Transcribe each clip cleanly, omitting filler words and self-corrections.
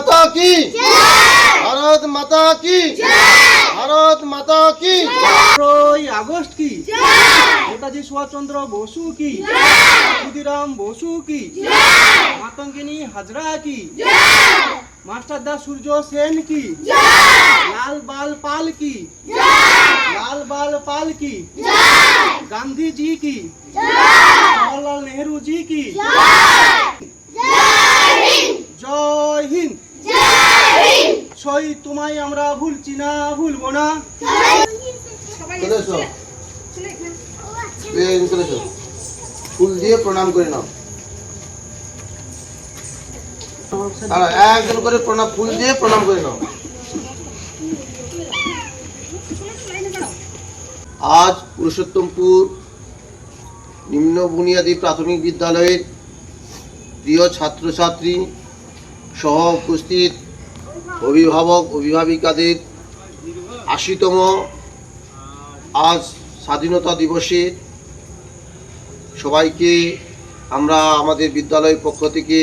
माता की भारत माता की भारत माता की 15 আগস্ট কি নেতাজি সুভাষচন্দ্র বসু কি ক্ষুদিরাম বসু কি মাতঙ্গিনী হাজরা কি মাস্টারদা সূর্য সেন কি লাল বাল পাল কি লাল বাল পাল কি গান্ধী জি কি জওয়াহরলাল নেহরু জি কি জয় হিন্দ শহীদ তোমায় আমরা ভুলছি না ভুলবো না ফুল দিয়ে প্রণাম করে নাও একজন করে প্রণাম ফুল দিয়ে প্রণাম করে নাও আজ পুরুষোত্তমপুর নিম্ন বুনিয়াদী প্রাথমিক বিদ্যালয়ের প্রিয় ছাত্রছাত্রী সহ উপস্থিত অভিভাবক অভিভাবিকাদের ৮০তম আজ স্বাধীনতা দিবসে সবাইকে আমরা আমাদের বিদ্যালয়ের পক্ষ থেকে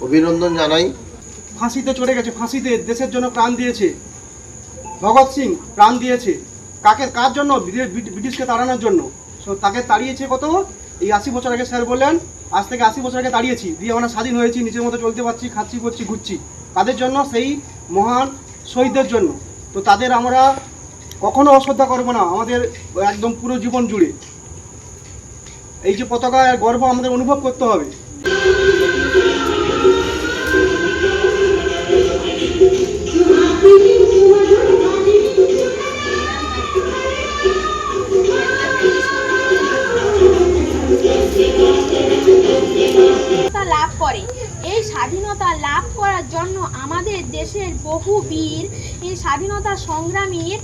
অভিনন্দন জানাই। ফাঁসিতে চড়ে গেছে, ফাঁসিতে দেশের জন্য প্রাণ দিয়েছে। ভগৎ সিং প্রাণ দিয়েছে কার জন্য? ব্রিটিশকে তাড়ানোর জন্য। তাকে তাড়িয়েছে কত? এই ৮০ বছর আগে স্যার বললেন আজ থেকে ৮০ বছর আগে তাড়িয়েছি, দিয়ে আমরা স্বাধীন হয়েছি, নিজের মতো চলতে পারছি, খাচ্ছি করছি ঘুরছি। তাদের জন্য, সেই মহান শহীদদের জন্য। তো তাদের আমরা কখনো অশ্রদ্ধা করবো না, আমাদের একদম পুরো জীবন জুড়ে এই যে পতাকা গর্ব আমাদের অনুভব করতে হবে। লাভ করে এই স্বাধীনতা লাভ করার জন্য আমাদের দেশের বহু বীর এই স্বাধীনতা সংগ্রামীর